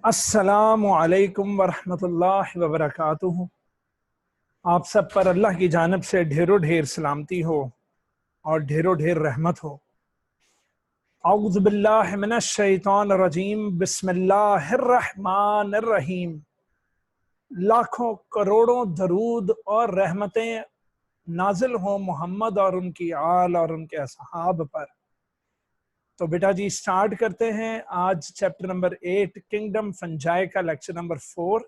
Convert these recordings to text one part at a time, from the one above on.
अस्सलामु अलैकुम वरहमतुल्लाहि वबरकातुहू। आप सब पर अल्लाह की जानिब से ढेरों ढेर सलामती हो और ढेरों ढेर रहमत हो। औज़ु बिल्लाहि मिनश शैतानिर रजीम, बिस्मिल्लाहिर रहमानिर रहीम। लाखों करोड़ों दरूद और रहमतें नाजिल हो मोहम्मद और उनकी आल और उनके असहाब पर। तो बेटा जी स्टार्ट करते हैं आज चैप्टर नंबर 8 किंगडम फंजाई का लेक्चर नंबर 4,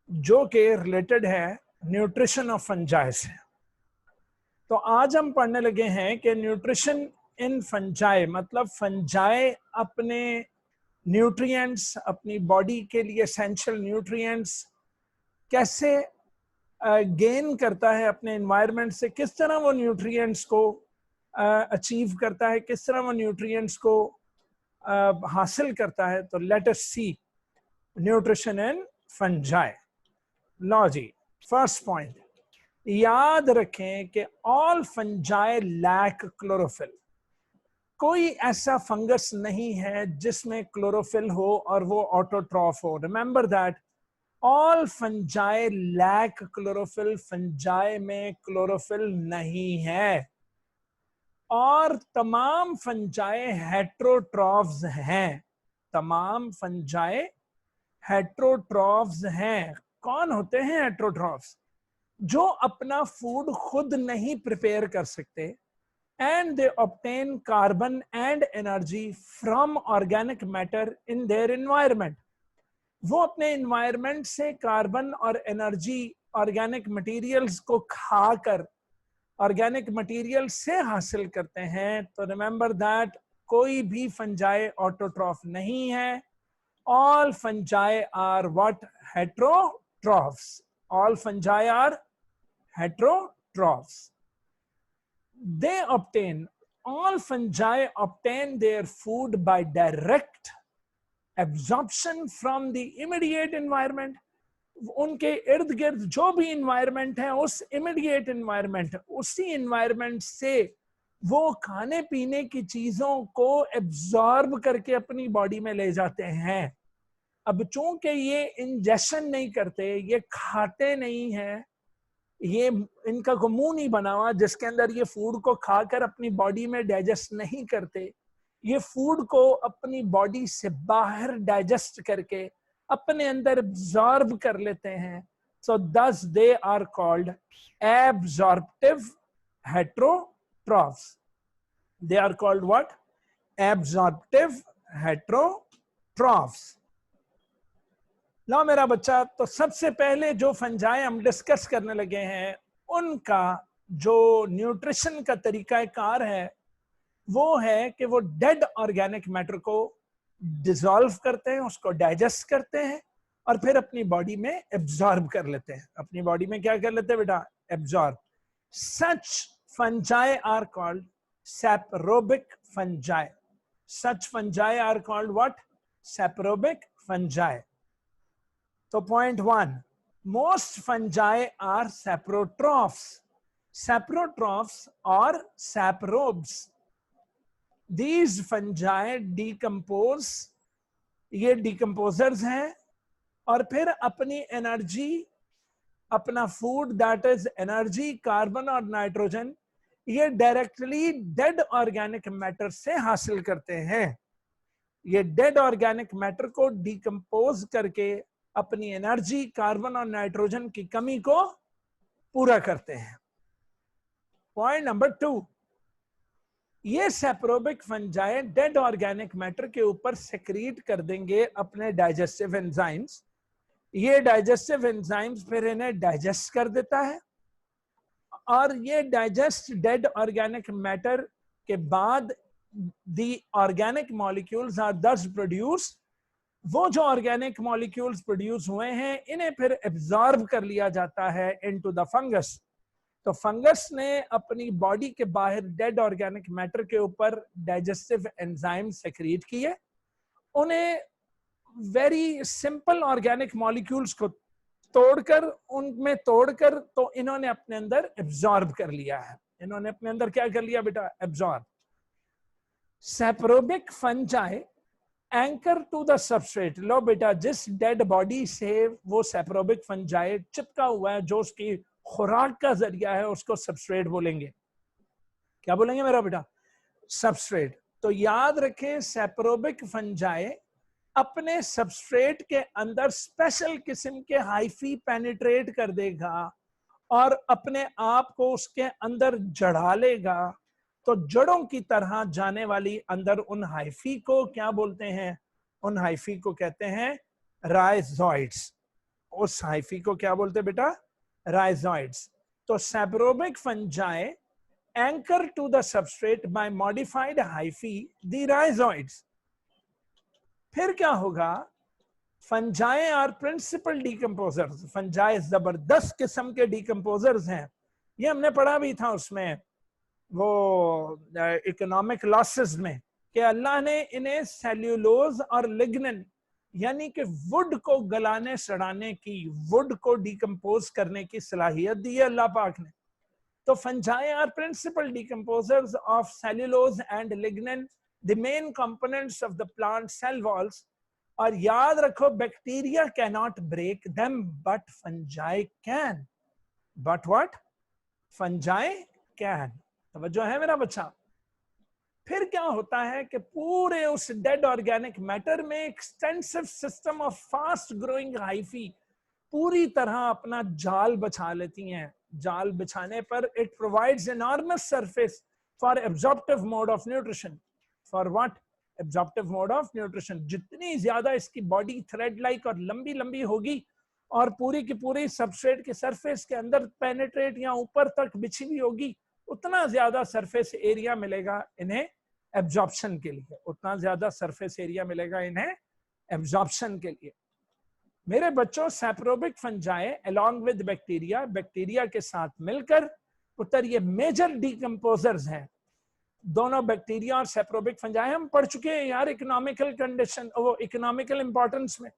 जो कि रिलेटेड है न्यूट्रिशन ऑफ फंजाई से। तो आज हम पढ़ने लगे हैं कि न्यूट्रिशन इन फंजाई मतलब फंजाई अपने न्यूट्रिएंट्स, अपनी बॉडी के लिए एसेंशियल न्यूट्रिएंट्स कैसे गेन करता है अपने एनवायरनमेंट से, किस तरह वो न्यूट्रिएंट्स को अचीव करता है, किस तरह वो न्यूट्रिएंट्स को हासिल करता है। तो let us see nutrition in fungi. लो जी, फर्स्ट पॉइंट याद रखें कि ऑल फंजाई लैक क्लोरोफिल। कोई ऐसा फंगस नहीं है जिसमें क्लोरोफिल हो और वो ऑटोट्रॉफ हो। Remember that all fungi lack chlorophyll. Fungi में क्लोरोफिल नहीं है और तमाम फंजाई हेट्रोट्रॉफ्स हैं। तमाम फंजाई हेट्रोट्रॉफ्स हैं। कौन होते हैं हेट्रोट्रॉफ्स? जो अपना फूड खुद नहीं प्रिपेयर कर सकते and they obtain carbon and energy from organic matter in their environment. वो अपने एनवायरनमेंट से कार्बन और एनर्जी ऑर्गेनिक मटेरियल्स को खाकर ऑर्गेनिक मटेरियल से हासिल करते हैं। तो रिमेंबर दैट कोई भी फंजाई ऑटोट्रॉफ नहीं है। All fungi are what? Heterotrophs. All fungi are heterotrophs. They obtain, all fungi obtain their food by direct absorption from the immediate environment. उनके इर्द गिर्द जो भी environment है, उस immediate environment, उसी environment से वो खाने पीने की चीजों को absorb करके अपनी बॉडी में ले जाते हैं। अब चूंकि ये इंजेक्शन नहीं करते, ये खाते नहीं हैं, ये इनका को मुंह नहीं बना हुआ जिसके अंदर ये फूड को खाकर अपनी बॉडी में डाइजेस्ट नहीं करते, ये फूड को अपनी बॉडी से बाहर डाइजेस्ट करके अपने अंदर एब्जॉर्ब कर लेते हैं। So thus they are called absorptive heterotrophs. They are called what? Absorptive heterotrophs. लो मेरा बच्चा, तो सबसे पहले जो फंजाई हम डिस्कस करने लगे हैं उनका जो न्यूट्रिशन का तरीका कार है वो है कि वो डेड ऑर्गेनिक मैटर को डिसॉल्व करते हैं, उसको डाइजेस्ट करते हैं और फिर अपनी बॉडी में एब्जॉर्ब कर लेते हैं। अपनी बॉडी में क्या कर लेते हैं बेटा? Absorb. Such fungi are called saprobic fungi. Such fungi are called what? Saprobic fungi. तो point 1, most fungi are saprotrophs. Saprotrophs or saprobes. These fungi decompose, ये decomposers हैं और फिर अपनी एनर्जी, अपना food that is energy, carbon और nitrogen, ये directly dead organic matter से हासिल करते हैं। ये डेड ऑर्गेनिक मैटर को डिकम्पोज करके अपनी एनर्जी, कार्बन और नाइट्रोजन की कमी को पूरा करते हैं। पॉइंट नंबर 2, ये सैप्रोबिक फंजाई डेड ऑर्गेनिक मैटर के ऊपर सेक्रीट कर देंगे अपने डाइजेस्टिव एंजाइम्स। ये डाइजेस्टिव एंजाइम्स फिर इन्हें डाइजेस्ट कर देता है और ये डाइजेस्ट डेड ऑर्गेनिक मैटर के बाद दी ऑर्गेनिक मॉलिक्यूल्स आर दस प्रोड्यूस्ड। वो जो ऑर्गेनिक मॉलिक्यूल्स प्रोड्यूस हुए हैं इन्हें फिर एब्जॉर्ब कर लिया जाता है इनटू द फंगस। तो फंगस ने अपनी बॉडी के बाहर डेड ऑर्गेनिक मैटर के ऊपर डाइजेस्टिव एंजाइम सेक्रीट किए, उन्हें वेरी सिंपल ऑर्गेनिक मॉलिक्यूल्स को तोड़कर, उनमें तोड़कर तो इन्होंने अपने अंदर एब्जॉर्ब कर लिया है। इन्होंने अपने अंदर क्या कर लिया बेटा? Absorb. Saprobic fungi anchor to the substrate. लो बेटा, जिस डेड बॉडी से वो सैप्रोबिक फंजाई चिपका हुआ है, जो उसकी खुराक का जरिया है, उसको सबस्ट्रेट बोलेंगे। क्या बोलेंगे मेरा बेटा? सबस्ट्रेट। तो याद रखें, सैप्रोबिक फंजाई अपने सबस्ट्रेट के अंदर स्पेशल किस्म के हाइफी पेनिट्रेट कर देगा और अपने आप को उसके अंदर जड़ा लेगा। तो जड़ों की तरह जाने वाली अंदर उन हाइफी को क्या बोलते हैं? उन हाइफी को कहते हैं राइजोइड्स। उस हाइफी को क्या बोलते हैं बेटा? राइजोइड्स। तो saprobic fungi anchor to the substrate by modified hyphae the rhizoids. फिर क्या होगा? Fungi are principal decomposers. Fungi जबरदस्त किस्म के डीकम्पोजर्स हैं। ये हमने पढ़ा भी था उसमें, वो इकोनॉमिक लॉसेस में, कि अल्लाह ने इन्हें सेल्यूलोज और लिग्निन यानी कि वुड को गलाने सड़ाने की, वुड को डीकम्पोज करने की सलाहियत दी है अल्लाह पाक ने। तो fungi are principal decomposers of cellulose and lignin, the main components of the plant cell walls. और याद रखो, bacteria can not break them but fungi can. But what? Fungi can. तवज्जो है मेरा बच्चा? फिर क्या होता है कि पूरे उस डेड ऑर्गेनिक मैटर में extensive system of fast growing hyphae पूरी तरह अपना जाल बिछा लेती हैं। जाल बिछाने पर it provides enormous surface for absorptive mode of nutrition. For what? Absorptive mode of nutrition. जितनी ज्यादा इसकी बॉडी थ्रेड लाइक और लंबी लंबी होगी और पूरी की पूरी सबस्ट्रेट के सरफेस के अंदर पेनिट्रेट या ऊपर तक बिछी हुई होगी, उतना ज्यादा सरफेस एरिया मिलेगा इन्हें एब्जॉर्प्शन के लिए। उतना ज्यादा सरफेस एरिया मिलेगा इन्हें एब्जॉर्प्शन के लिए। मेरे बच्चों, saprobic fungi along with bacteria, bacteria के साथ मिलकर पुत्र ये मेजर डीकम्पोजर्स हैं। दोनों बैक्टीरिया और सैप्रोबिक फंजाई हम पढ़ चुके हैं यार, इकोनॉमिकल कंडीशन, वो इकोनॉमिकल इंपॉर्टेंस में,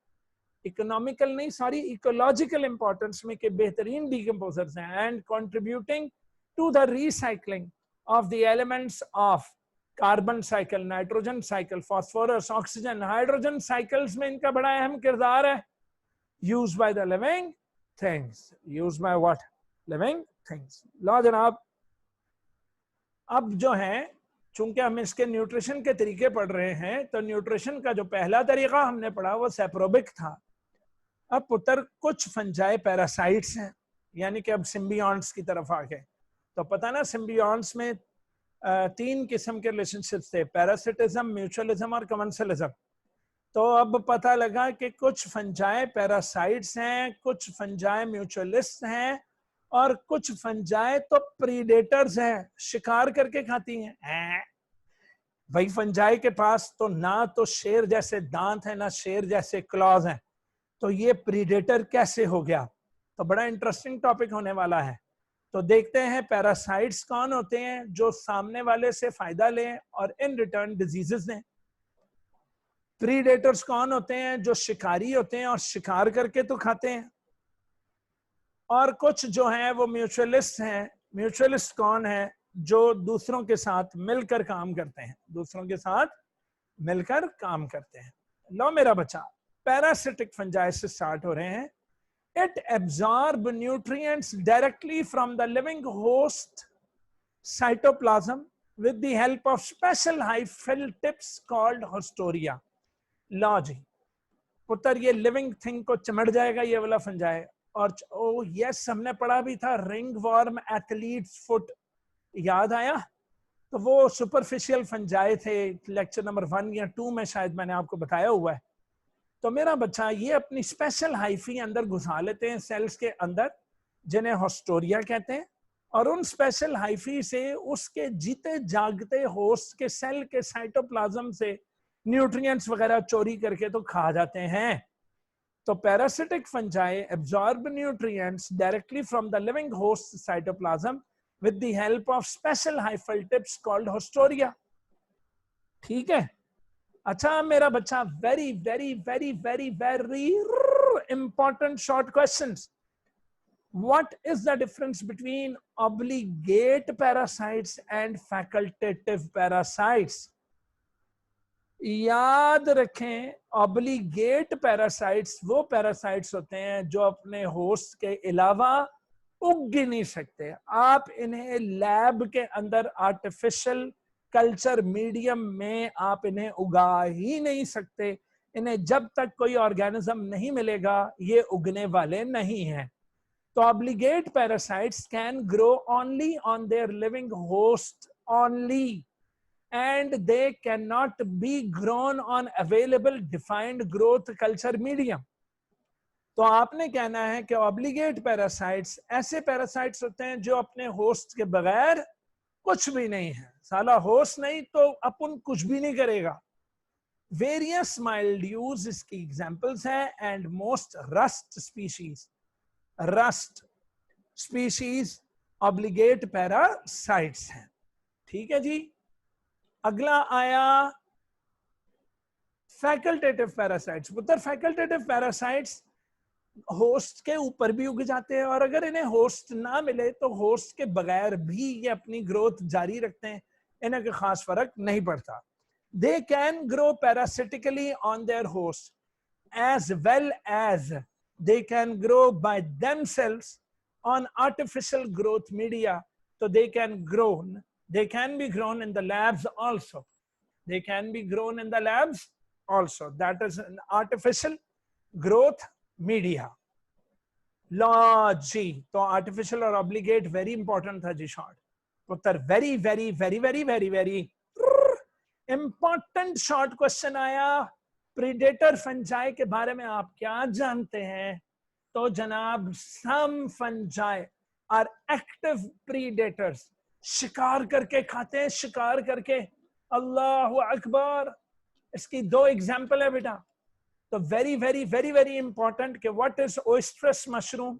इकोनॉमिकल नहीं सॉरी इकोलॉजिकल इंपॉर्टेंस में, के बेहतरीन डीकम्पोजर्स हैं and contributing to the recycling of the elements of carbon cycle, nitrogen cycle, phosphorus, oxygen, hydrogen cycles में इनका बड़ा अहम किरदार है। Used by the living things. Used by what? Living things. लो जनाब, अब जो है, चूंकि हम इसके न्यूट्रिशन के तरीके पढ़ रहे हैं, तो न्यूट्रिशन का जो पहला तरीका हमने पढ़ा वो सैप्रोबिक था। अब पुत्र कुछ फंजाई पैरासाइट्स हैं, यानी कि अब सिम्बियॉन्ट्स की तरफ आ गए। तो पता ना, सिम्बियॉन्ट्स में तीन किस्म के रिलेशनशिप्स थे, पैरासिटिज्म, म्यूचुअलिज्म और कमेंसलिज्म। तो अब पता लगा कि कुछ फंजाई पैरासाइट्स हैं, कुछ फंजाई म्यूचुअलिस्ट हैं और कुछ फंजाई तो प्रीडेटर्स हैं, शिकार करके खाती हैं। भाई फंजाई के पास तो ना तो शेर जैसे दांत है, ना शेर जैसे क्लॉज हैं, तो ये प्रीडेटर कैसे हो गया? तो बड़ा इंटरेस्टिंग टॉपिक होने वाला है। तो देखते हैं पैरासाइट्स कौन होते हैं जो सामने वाले से फायदा लें और इन रिटर्न डिजीजेस दें। प्रीडेटर्स कौन होते हैं? जो शिकारी होते हैं और शिकार करके तो खाते हैं। और कुछ जो हैं वो म्यूचुअलिस्ट हैं। म्यूचुअलिस्ट कौन है? जो दूसरों के साथ मिलकर काम करते हैं, दूसरों के साथ मिलकर काम करते हैं। लो मेरा बच्चा, पैरासिटिक फंजाई से स्टार्ट हो रहे हैं। It absorb nutrients directly from the living host cytoplasm with the help of special hyphal tips called hostoria. लो जी पुत्र, ये लिविंग थिंग को चिमट जाएगा ये वाला फंजाई। और ओ यस, हमने पढ़ा भी था रिंग वॉर्म एथलीट्स फुट, याद आया? तो वो सुपरफिशियल फंजाई थे, लेक्चर नंबर 1 या 2 में शायद मैंने आपको बताया हुआ है। तो मेरा बच्चा, ये अपनी स्पेशल हाइफी अंदर घुसा लेते हैं सेल्स के अंदर, जिन्हें होस्टोरिया कहते हैं, और उन स्पेशल हाइफी से उसके जीते जागते होस्ट के सेल के साइटोप्लाज्म से न्यूट्रिएंट्स वगैरह चोरी करके तो खा जाते हैं। तो parasitic fungi absorb nutrients directly from the living host cytoplasm with the help of special hyphal tips called होस्टोरिया। ठीक है? अच्छा मेरा बच्चा, very very very very very important short questions. What is the difference between obligate parasites and facultative parasites? याद रखें, obligate parasites वो parasites होते हैं जो अपने होस्ट के अलावा उग नहीं सकते। आप इन्हें लैब के अंदर आर्टिफिशियल कल्चर मीडियम में आप इन्हें उगा ही नहीं सकते। इन्हें जब तक कोई ऑर्गेनिज्म नहीं मिलेगा ये उगने वाले नहीं हैं। तो obligate parasites can grow only on their living host only, and they cannot be grown on available defined growth culture medium. तो आपने कहना है कि ऑब्लिगेट पैरासाइट्स ऐसे पैरासाइट्स होते हैं जो अपने होस्ट के बगैर कुछ भी नहीं है। साला होस्ट नहीं तो अपन कुछ भी नहीं करेगा। वेरियस माइल्ड्यूज इसकी एग्जांपल्स हैं, and most rust species, rust species obligate parasites हैं। ठीक है जी। अगला आया फैकल्टेटिव पैरासाइट्स। पुत्र फैकल्टेटिव पैरासाइट्स होस्ट के ऊपर भी उग जाते हैं, और अगर इन्हें होस्ट ना मिले तो होस्ट के बगैर भी ये अपनी ग्रोथ जारी रखते हैं। इन्हें कोई खास फर्क नहीं पड़ता। They can grow parasitically on their host as well as they can grow by themselves on artificial growth media. So they can be grown in the labs also. They can be grown in the labs also. That is an artificial growth media. लॉ जी, तो artificial और obligate very important था जी short. उत्तर very very very very very very important short question आया। Predator fungi के बारे में आप क्या जानते हैं? तो जनाब some fungi are active predators, शिकार करके खाते हैं, शिकार करके। अल्लाह अकबर। इसकी दो एग्जाम्पल है बेटा। तो very very very very important कि व्हाट इज ओइस्ट्रस मशरूम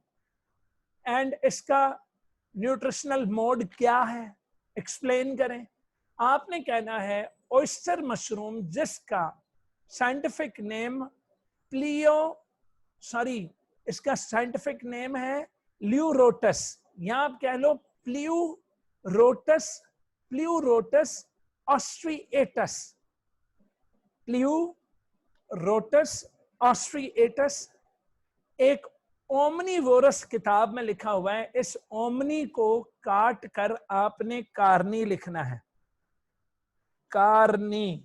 एंड इसका न्यूट्रिशनल मोड क्या है, एक्सप्लेन करें। आपने कहना है ओइस्टर मशरूम, जिसका साइंटिफिक नेम इसका साइंटिफिक नेम है ल्यूरोटस, या आप कह लो प्ल्यूरोटस ऑस्ट्रिएटस। प्ल्यूरोटस ऑस्ट्रिएटस एक ओमनीवोरस किताब में लिखा हुआ है। इस ओमनी को काट कर आपने कार्नी लिखना है। कार्नी,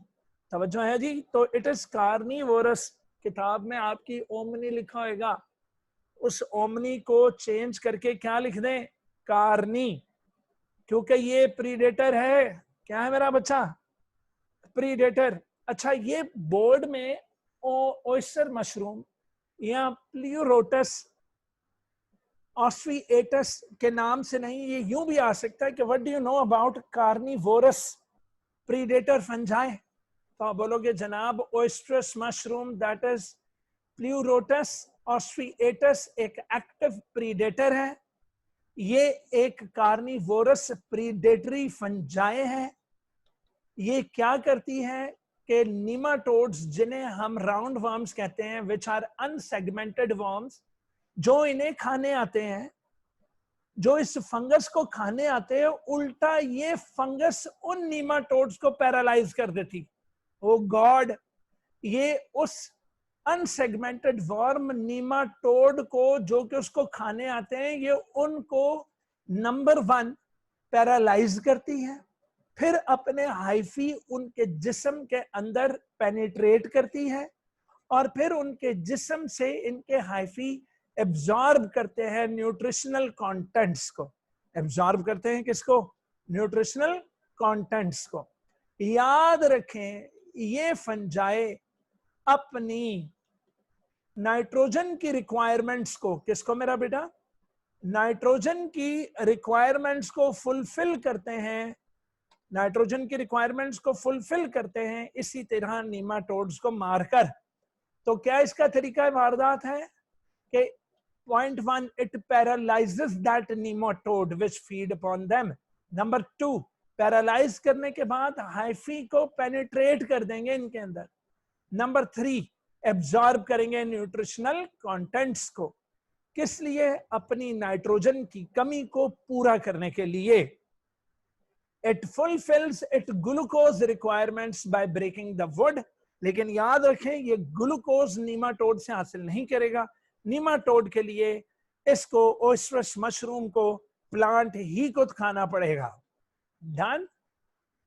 तवज्जो है जी। तो इट इज कार्निवोरस किताब में आपकी ओमनी लिखा होगा, उस ओमनी को चेंज करके क्या लिख दें? कार्नी, क्योंकि ये प्रीडेटर है। क्या है मेरा बच्चा? प्रीडेटर। अच्छा, ये बोर्ड में ओयस्टर मशरूम या प्ल्यूरोटस ऑस्ट्रिएटस के नाम से नहीं, ये यूं भी आ सकता है कि what do you know about carnivorous predator fungi? तो आप बोलोगे जनाब ओयस्ट्रस मशरूम दैट इज प्ल्यूरोटस ऑस्ट्रिएटस एक एक्टिव प्रीडेटर है। ये एक कार्निवोरस प्रीडेटरी फंजाई है। ये क्या करती है कि नीमाटोड्स, जिन्हें हम राउंड वर्म्स कहते हैं, विच आर अनसेगमेंटेड वर्म्स, जो इन्हें खाने आते हैं, जो इस फंगस को खाने आते हैं, उल्टा ये फंगस उन नीमाटोड्स को पैरालाइज कर देती। ओ गॉड, ये उस अनसेगमेंटेड वर्म नीमाटोड को जो कि उसको खाने आते हैं, ये उनको नंबर 1 पैरालाइज करती है, फिर अपने हाइफी उनके जिस्म के अंदर पेनिट्रेट करती है, और फिर उनके जिस्म से इनके हाइफी एब्जॉर्ब करते हैं न्यूट्रिशनल कंटेंट्स को। एब्जॉर्ब करते हैं किसको? न्यूट्रिशनल कंटेंट्स को। याद रखें, ये फंजाई अपनी नाइट्रोजन की रिक्वायरमेंट्स को, किसको मेरा बेटा? नाइट्रोजन की रिक्वायरमेंट्स को फुलफिल करते हैं, नाइट्रोजन की रिक्वायरमेंट्स को फुलफिल करते हैं इसी तरह नीमाटोड्स को मारकर। तो क्या इसका तरीका वारदात है कि point 1, it paralyses that nematode which feed upon them. Number 2, paralyse करने के बाद हाइफी को पेनिट्रेट कर देंगे इनके अंदर। नंबर 3, एब्जॉर्ब करेंगे न्यूट्रिशनल कंटेंट्स को। किस लिए? अपनी नाइट्रोजन की कमी को पूरा करने के लिए। It fulfills its glucose requirements by breaking the wood. लेकिन याद रखें ये ग्लूकोज नीमाटोड से हासिल नहीं करेगा। नीमाटोड के लिए इसको ओएस्ट्रस मशरूम को प्लांट ही खुद खाना पड़ेगा। डन?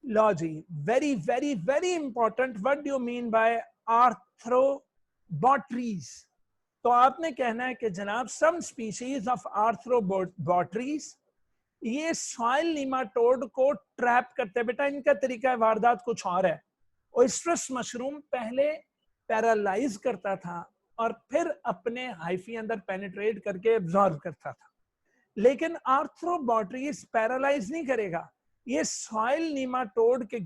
लो जी, very very very important, what do you mean by arthrobotrys? तो आपने कहना है कि जनाब सम स्पीशीज ऑफ आर्थ्रोबॉटरीज ये सॉइल नीमाटोड को ट्रैप करते हैं। बेटा इनका तरीका वारदात कुछ और है। ओएस्ट्रस मशरूम पहले पैरालाइज करता था और फिर अपने हाइफी अंदर पेनिट्रेट करके एब्जॉर्ब करता था, लेकिन आर्थ्रोबॉटरीज पैरालाइज नहीं करेगा। ये सॉइल नीमाटोड के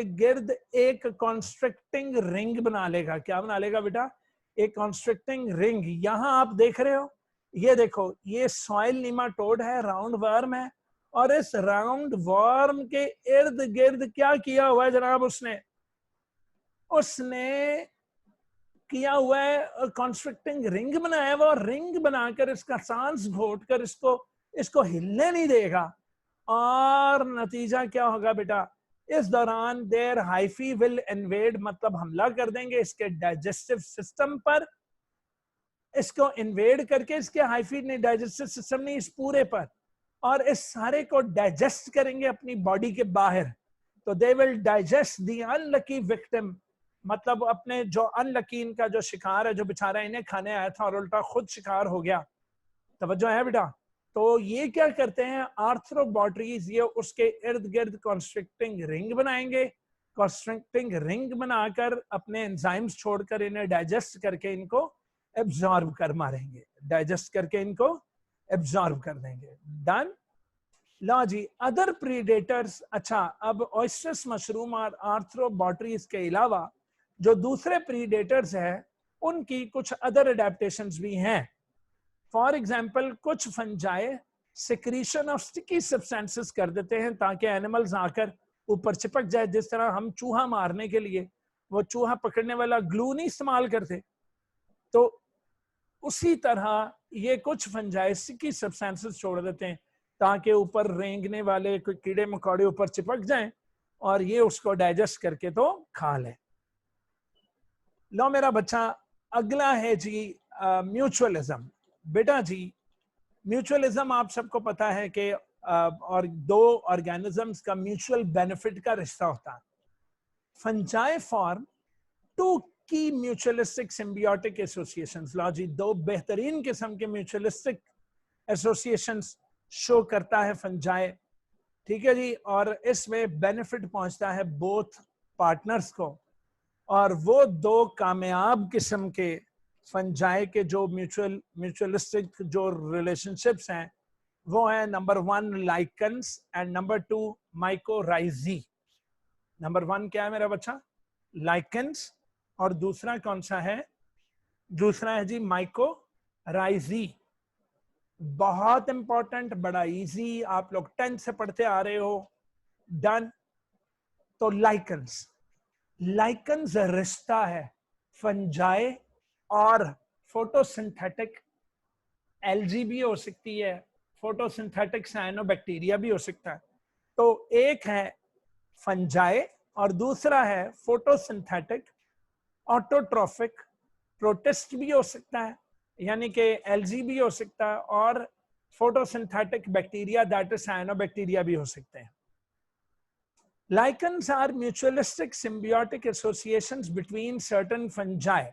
गिर्द एक कॉन्स्ट्रिक्टिंग रिंग बना लेगा। क्या बना लेगा बेटा? एक कॉन्स्ट्रिक्टिंग रिंग। यहां आप देख रहे हो, ये देखो, ये सॉइल नीमाटोड है, राउंड वर्म है, और इस राउंड वर्म के इर्द गिर्द क्या किया हुआ है जनाब? उसने किया हुआ है कॉन्स्ट्रिक्टिंग रिंग बनाया हुआ, और रिंग बनाकर इसका सांस घोट कर इसको हिलने नहीं देगा। और नतीजा क्या होगा बेटा? इस दौरान देयर हाइफी विल इन्वेड, मतलब हमला कर देंगे इसके डाइजेस्टिव सिस्टम पर। इसको इन्वेड करके इसके हाइफी ने डाइजेस्टिव सिस्टम नहीं, इस पूरे पर, और इस सारे को डाइजेस्ट करेंगे अपनी बॉडी के बाहर। तो they will digest the unlucky victim, मतलब अपने जो अनलकी, इनका जो शिकार है, जो बेचारा इन्हें खाने आया था और उल्टा खुद शिकार हो गया। तवज्जो है बेटा? तो ये क्या करते हैं आर्थ्रोबॉटरीज, ये उसके इर्द गिर्द कॉन्स्ट्रिक्टिंग रिंग बनाएंगे। कॉन्स्ट्रिक्टिंग रिंग बनाकर अपने एंजाइम्स छोड़कर इन्हें डाइजेस्ट करके इनको एब्जॉर्ब कर मारेंगे, डाइजेस्ट करके इनको एब्जॉर्ब कर देंगे। डन? लो जी, अदर प्रीडेटर्स। अच्छा, अब ऑयस्टर्स मशरूम और आर्थ्रोबॉटरीज के अलावा जो दूसरे प्रीडेटर्स हैं उनकी कुछ अदर अडेप्टेशंस भी हैं। फॉर एग्जाम्पल, कुछ fungi secretion of sticky substances कर देते हैं ताकि एनिमल्स आकर ऊपर चिपक जाए। जिस तरह हम चूहा मारने के लिए वो चूहा पकड़ने वाला ग्लू नहीं इस्तेमाल करते, तो उसी तरह ये कुछ फंजाई स्टिकी सब्सटेंसेस छोड़ देते हैं ताकि ऊपर रेंगने वाले कीड़े मकोड़े ऊपर चिपक जाएं और ये उसको डाइजेस्ट करके तो खा ले। लो मेरा बच्चा, अगला है जी म्यूचुअलिज्म। बेटा जी, म्यूचुअलिज्म आप सबको पता है कि और दो ऑर्गेनिजम्स का म्यूचुअल बेनिफिट का रिश्ता होता है। फंजाई फॉर्म टू की म्यूचुअलिस्टिक सिम्बियोटिक एसोसिएशंस। लो जी, दो बेहतरीन किस्म के म्यूचुअलिस्टिक एसोसिएशंस शो करता है फंजाई, ठीक है जी, और इसमें बेनिफिट पहुंचता है बोथ पार्टनर्स को। और वो दो कामयाब किस्म के फंजाई के जो म्यूचुअलिस्टिक जो रिलेशनशिप्स हैं वो है, number 1 lichens and number 2 mycorrhizae. Number 1 क्या है मेरा बच्चा? लाइकन्स, और दूसरा कौन सा है? दूसरा है जी माइकोराइजी। बहुत इंपॉर्टेंट, बड़ा इजी, आप लोग 10th से पढ़ते आ रहे हो। डन? तो लाइकन्स रिश्ता है फंजाई और फोटोसिंथेटिक एल्गी भी हो सकती है, फोटोसिंथेटिक साइनोबैक्टीरिया भी हो सकता है। तो एक है फंजाई और दूसरा है फोटोसिंथेटिक ऑटोट्रॉफिक। प्रोटिस्ट भी हो सकता है, यानी कि एल्गी भी हो सकता है, और photosynthetic bacteria that is cyanobacteria भी हो सकते हैं। Lichens are mutualistic symbiotic associations between certain fungi.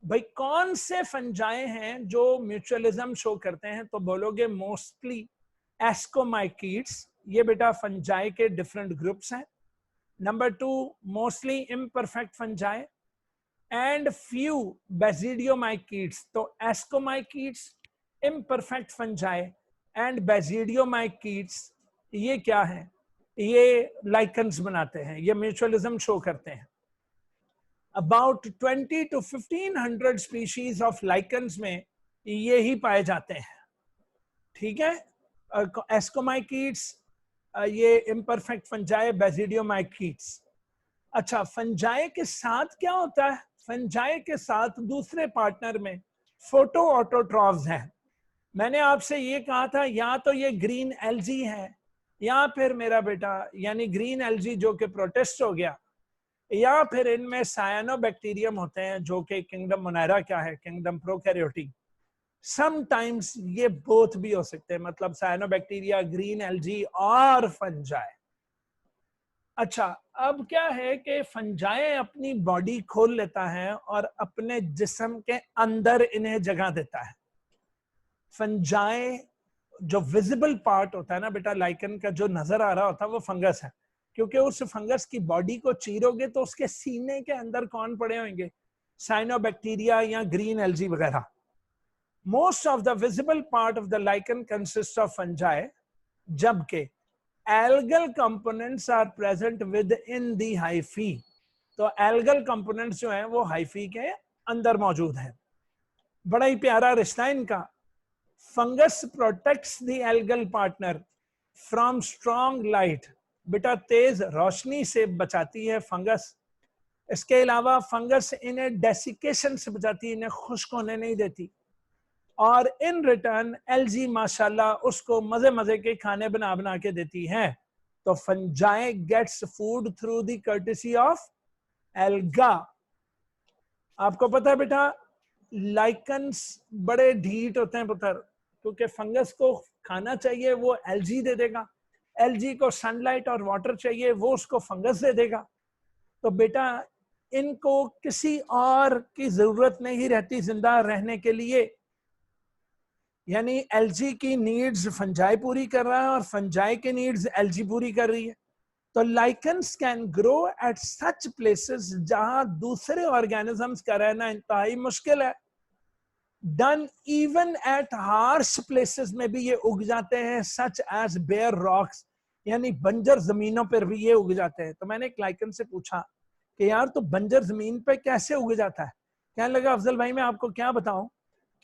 भाई कौन से फंजाई हैं जो म्यूचुअलिज्म शो करते हैं? तो बोलोगे मोस्टली एस्कोमाइकीड्स, ये बेटा फंजाई के डिफरेंट ग्रुप्स हैं। Number 2 mostly imperfect fungi and few basidiomycetes. तो ascomycetes, imperfect fungi and basidiomycetes, ये क्या है? ये लाइकन्स बनाते हैं, ये म्यूचुअलिज्म शो करते हैं। About 20 to 1500 species of lichens में ये ही पाए जाते हैं, ठीक है। एस्कोमाइकीड्स, ये इम्परफेक्ट फंजाई, बेसिडियोमाइकीड्स। अच्छा, फंजाई के साथ क्या होता है? फंजाई के साथ दूसरे पार्टनर में फोटो ऑटोट्रॉफ्स हैं, मैंने आपसे ये कहा था या तो ये ग्रीन एल्जी है या फिर मेरा बेटा यानी ग्रीन एल्जी जो कि प्रोटेस्ट हो गया, या फिर इनमें साइनोबैक्टीरियम होते हैं जो कि किंगडम मोनेरा क्या है, किंगडम प्रोकैरियोटी। समटाइम्स ये बोथ भी हो सकते हैं, मतलब साइनोबैक्टीरिया, ग्रीन एल्जी और फंजाई। अच्छा, अब क्या है कि फंजाई अपनी बॉडी खोल लेता है और अपने जिस्म के अंदर इन्हें जगह देता है। फंजाई जो विजिबल पार्ट होता है ना बेटा लाइकन का, जो नजर आ रहा होता है वो फंगस है, क्योंकि उस फंगस की बॉडी को चीरोगे तो उसके सीने के अंदर कौन पड़े होंगे, साइनोबैक्टीरिया या ग्रीन एल्जी वगैरह। Most of the visible part of the lichen consist of fungi, जबकि algal components are present within the hyphae. तो एल्गल कंपोनेंट्स जो हैं वो हाइफी के अंदर मौजूद हैं। बड़ा ही प्यारा रिश्ता है इनका। Fungus protects the algal partner from strong light. बेटा तेज रोशनी से बचाती है फंगस। इसके अलावा फंगस इन्हें डेसिकेशन से बचाती है, इन्हें खुश्क होने नहीं देती। और इन रिटर्न एलजी माशाल्लाह उसको मजे मजे के खाने बना बना के देती है। तो fungi gets food through the courtesy of alga. आपको पता है बेटा लाइकन्स बड़े ढीठ होते हैं पुत्र, क्योंकि फंगस को खाना चाहिए वो एलजी दे देगा, एलजी को सनलाइट और वाटर चाहिए वो उसको फंगस दे देगा। तो बेटा इनको किसी और की जरूरत नहीं रहती जिंदा रहने के लिए, यानी एलजी की नीड्स फंजाई पूरी कर रहा है और फंजाई की नीड्स एलजी पूरी कर रही है। तो lichens can grow at such places जहां दूसरे ऑर्गेनिजम्स का रहना इंतहाई मुश्किल है। Done even at harsh places में भी ये उग जाते हैं, सच एज बेयर रॉक्स, यानी बंजर जमीनों पर भी ये उग जाते हैं। तो मैंने एक लाइकन से पूछा कि यार तो बंजर जमीन पे कैसे उग जाता है? कहने लगा अफजल भाई मैं आपको क्या बताऊं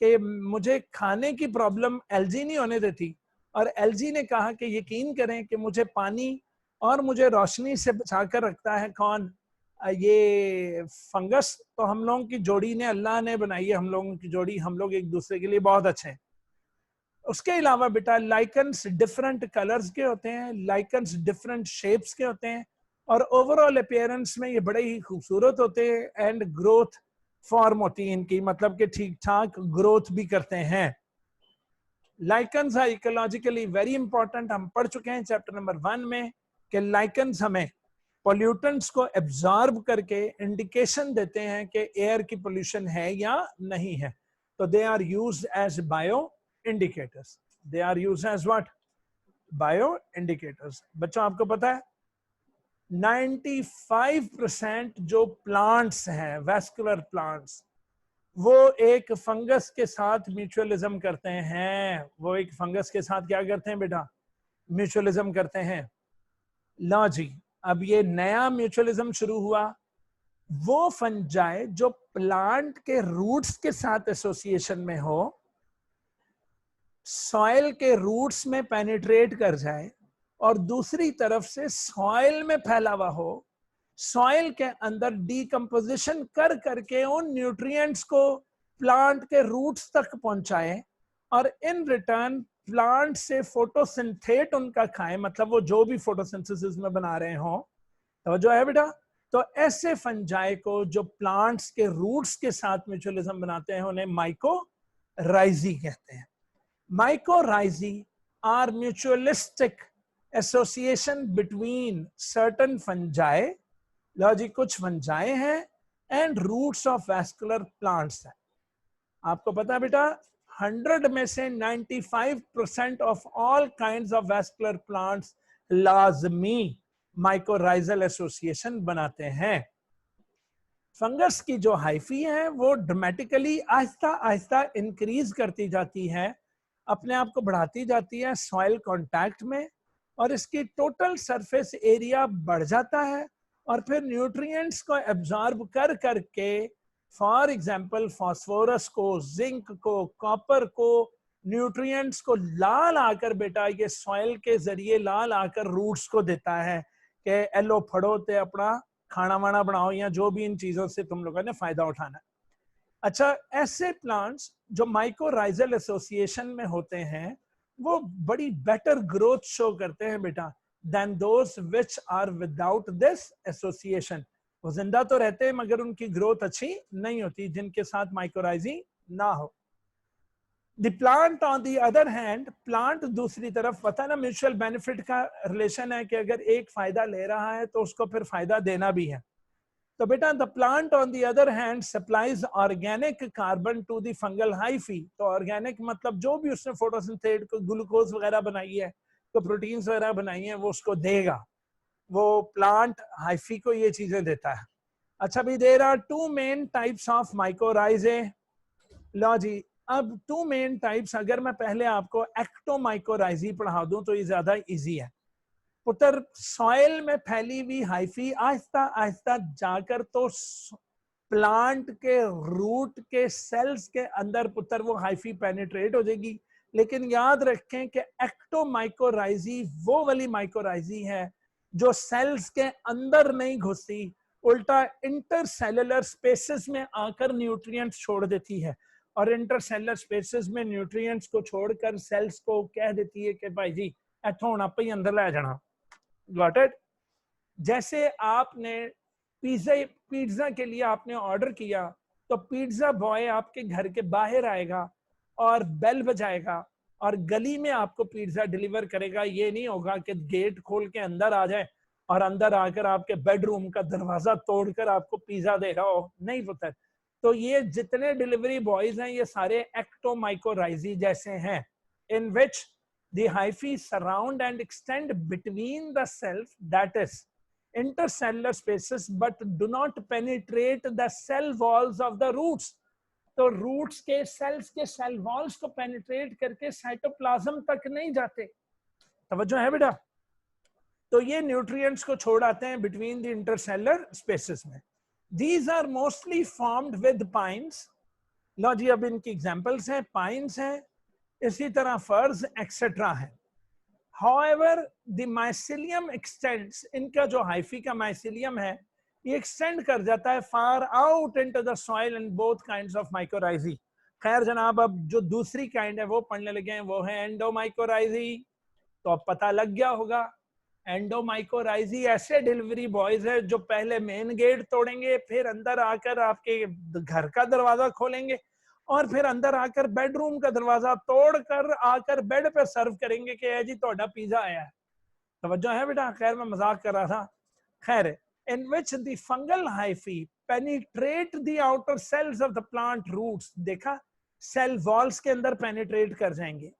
कि मुझे खाने की प्रॉब्लम एलजी नहीं होने देती, और एलजी ने कहा कि यकीन करें कि मुझे पानी और मुझे रोशनी से बचाकर रखता है कौन, ये फंगस। तो हम लोगों की जोड़ी ने, अल्लाह ने बनाई है हम लोगों की जोड़ी, हम लोग एक दूसरे के लिए बहुत अच्छे हैं। उसके अलावा बेटा लाइकन्स डिफरेंट कलर्स के होते हैं, लाइकन्स डिफरेंट शेप्स के होते हैं, और ओवरऑल अपीयरेंस में ये बड़े ही खूबसूरत होते हैं। एंड ग्रोथ फॉर्म होती है इनकी, मतलब कि ठीक ठाक ग्रोथ भी करते हैं। Lichens are ecologically very important. हम पढ़ चुके हैं चैप्टर नंबर 1 में कि लाइकन्स हमें पॉल्यूटेंट्स को एब्जॉर्ब करके इंडिकेशन देते हैं कि एयर की पोल्यूशन है या नहीं है। तो they are used as bio indicators. They are used as what? Bio indicators. बच्चों आपको पता है 95% जो प्लांट्स हैं, वैस्कुलर प्लांट्स, वो एक फंगस के साथ म्यूचुअलिज्म करते हैं। वो एक फंगस के साथ क्या करते हैं बेटा? म्यूचुअलिज्म करते हैं। लो जी, अब ये नया म्यूचुअलिज्म शुरू हुआ। वो फंजाई जो प्लांट के रूट्स के साथ एसोसिएशन में हो, सॉइल के रूट्स में पेनिट्रेट कर जाए, और दूसरी तरफ से सॉइल में फैला हुआ हो, सॉइल के अंदर डीकंपोजिशन कर करके उन न्यूट्रिएंट्स को प्लांट के रूट्स तक पहुंचाए, और इन रिटर्न प्लांट से फोटोसिंथेट उनका खाएं, मतलब वो जो भी फोटोसिंथेसिस में बना रहे हो। तो जो है बेटा, तो ऐसे फंजाई को जो प्लांट्स के रूट्स के साथ म्यूचुअलिज्म बनाते हैं उन्हें माइकोराइजी कहते हैं। Mycorrhizae are mutualistic association between certain fungi, लॉजी कुछ फंजाई हैं, and roots of vascular plants हैं। आपको पता है बेटा 100 में से 95% of all kinds of vascular plants लाजमी माइकोराइजल एसोसिएशन बनाते हैं। फंगस की जो हाइफी है वो ड्रामेटिकली आहिस्ता आहिस्ता इंक्रीज करती जाती है, अपने आप को बढ़ाती जाती है सॉइल कांटेक्ट में, और इसकी टोटल सरफेस एरिया बढ़ जाता है, और फिर न्यूट्रिएंट्स को एब्जॉर्ब कर करके, फॉर एग्जांपल फास्फोरस को, जिंक को, कॉपर को, न्यूट्रिएंट्स को ला लाकर बेटा ये सॉइल के जरिए ला लाकर रूट्स को देता है कि एलो फड़ो ते अपना खाना वाना बनाओ, या जो भी इन चीजों से तुम लोगों ने फायदा उठाना है। अच्छा, ऐसे प्लांट्स जो माइकोराइजल एसोसिएशन में होते हैं वो बड़ी बेटर ग्रोथ शो करते हैं बेटा then those which are without this association. वो जिंदा तो रहते हैं मगर उनकी ग्रोथ अच्छी नहीं होती जिनके साथ माइकोराइजी ना हो। The plant on the other hand, plant दूसरी तरफ, पता ना म्यूचुअल बेनिफिट का रिलेशन है कि अगर एक फायदा ले रहा है तो उसको फिर फायदा देना भी है। तो बेटा the plant on the other hand supplies organic carbon to the fungal hyphae. तो ऑर्गेनिक मतलब जो भी उसने फोटोसिंथेट को ग्लूकोज वगैरह बनाई है, तो प्रोटीन्स वगैरह बनाई है, वो उसको देगा। वो प्लांट हाइफी को ये चीजें देता है। अच्छा भी, there are two main types of mycorrhizae. लो जी, अब टू मेन टाइप्स, अगर मैं पहले आपको एक्टोमाइकोराइजी पढ़ा दूं तो ये ज्यादा इजी है। पुत्र सॉइल में फैली हुई हाइफी आहिस्ता आहिस्ता जाकर तो प्लांट के रूट के सेल्स के अंदर पुत्र वो हाइफी पेनिट्रेट हो जाएगी। लेकिन याद रखें कि एक्टोमाइकोराइजी वो वाली माइकोराइजी है जो सेल्स के अंदर नहीं घुसती, उल्टा इंटरसेलुलर स्पेसेस में आकर न्यूट्रिएंट्स छोड़ देती है। और इंटरसेलुलर स्पेसेस में न्यूट्रिएंट्स को छोड़कर सेल्स को कह देती है कि भाई जी इथों हुण आपे ही अंदर लै जाना। Got it? जैसे आपने पिज्जा के लिए आपने ऑर्डर किया तो पिज्जा बॉय आपके घर के बाहर आएगा और बेल बजाएगा और गली में आपको पिज्जा डिलीवर करेगा। ये नहीं होगा कि गेट खोल के अंदर आ जाए और अंदर आकर आपके बेडरूम का दरवाजा तोड़कर आपको पिज्जा दे रहा हो, नहीं पुत्र। तो ये जितने डिलीवरी बॉयज हैं ये सारे एक्टोमाइकोराइजी जैसे हैं, इन विच the hyphae surround and extend between the cells, that is intercellular spaces, but do not penetrate the cell walls of the roots। तो रूट्स के सेल्स के सेल वॉल्स को पेनिट्रेट करके साइटोप्लाज्म तक नहीं जाते। तवज्जो है बेटा? तो ये न्यूट्रिएंट्स को छोड़ आते हैं बिटवीन द इंटरसेलुलर स्पेसेस में। These are mostly formed with pines. लो जी, अब इनकी एग्जांपल्स हैं, पाइन्स हैं, इसी तरह फर्ज एक्सेट्रा है। However, the mycelium extends, इनका जो हाइफी का माइसिलियम है ये एक्सटेंड कर जाता है far out into the soil and both kinds of mycorrhizae. खैर जनाब, अब जो दूसरी काइंड है वो पढ़ने लगे हैं, वो है एंडोमाइकोराइजी। तो अब पता लग गया होगा, एंडोमाइकोराइजी ऐसे डिलीवरी बॉयज है जो पहले मेन गेट तोड़ेंगे, फिर अंदर आकर आपके घर का दरवाजा खोलेंगे और फिर अंदर आकर बेडरूम का दरवाजा तोड़कर आकर बेड पे सर्व करेंगे कि है जी ਤੁਹਾਡਾ पिज्जा आया है। तवज्जो है बेटा? खैर मैं मजाक कर रहा था। खैर, in which the fungal hyphae penetrate the outer cells of the plant roots। देखा, सेल वॉल्स के अंदर पेनिट्रेट कर जाएंगे,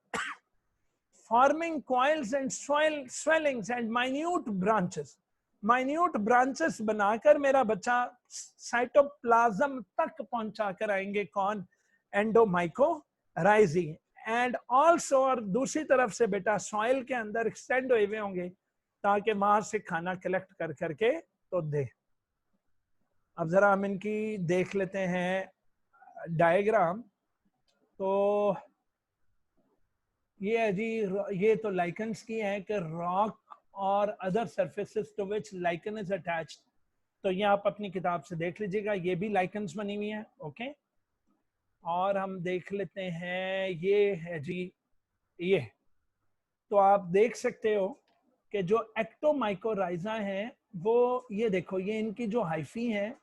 forming coils and swellings and minute branches। Minute branches बनाकर मेरा बच्चा साइटोप्लाज्म तक पहुंचा कर आएंगे। कौन? एंडोमाइकोराइजी। एंड ऑल्सो, और दूसरी तरफ से बेटा सॉइल के अंदर एक्सटेंड हुए होंगे ताकि वहां से खाना कलेक्ट कर करके तो दे। अब जरा हम इनकी देख लेते हैं डायग्राम। तो ये है जी, ये तो लाइकन्स की है कि रॉक और other surfaces to which lichen is attached. तो ये आप अपनी किताब से देख लीजिएगा, ये भी लाइकन्स बनी हुई है। ओके, और हम देख लेते हैं, ये है जी ये। तो आप देख सकते हो कि जो एक्टोमाइकोराइजा है वो ये देखो, ये इनकी जो हाइफी है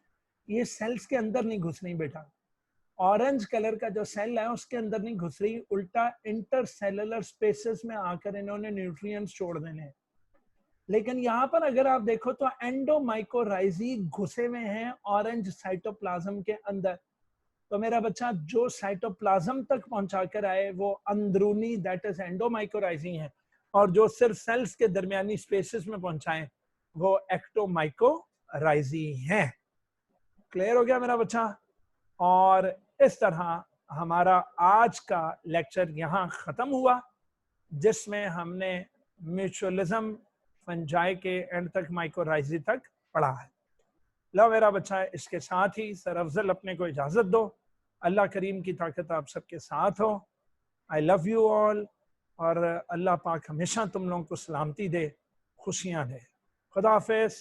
ये सेल्स के अंदर नहीं घुस रही बेटा। ऑरेंज कलर का जो सेल है उसके अंदर नहीं घुस रही, उल्टा इंटरसेलुलर स्पेसेस में आकर इन्होंने न्यूट्रिएंट्स छोड़ देने हैं। लेकिन यहाँ पर अगर आप देखो तो एंडोमाइकोराइजी घुसे हुए हैं ऑरेंज साइटोप्लाज्म के अंदर। तो मेरा बच्चा जो साइटोप्लाज्म तक पहुंचा कर आए वो अंदरूनी, दैट इज एंडोमाइकोराइजी है, और जो सिर्फ सेल्स के दरमियानी स्पेसेस में पहुंचाए वो एक्टोमाइकोराइजी है। क्लियर हो गया मेरा बच्चा? और इस तरह हमारा आज का लेक्चर यहाँ खत्म हुआ, जिसमें हमने म्यूचुअलिज्म फंजाई के एंड तक माइकोराइजी तक पढ़ा है। लो मेरा बच्चा, इसके साथ ही सर अफजल अपने को इजाजत दो। अल्लाह करीम की ताकत आप सबके साथ हो। आई लव यू ऑल, और अल्लाह पाक हमेशा तुम लोगों को सलामती दे, खुशियां दे। खुदा हाफिज।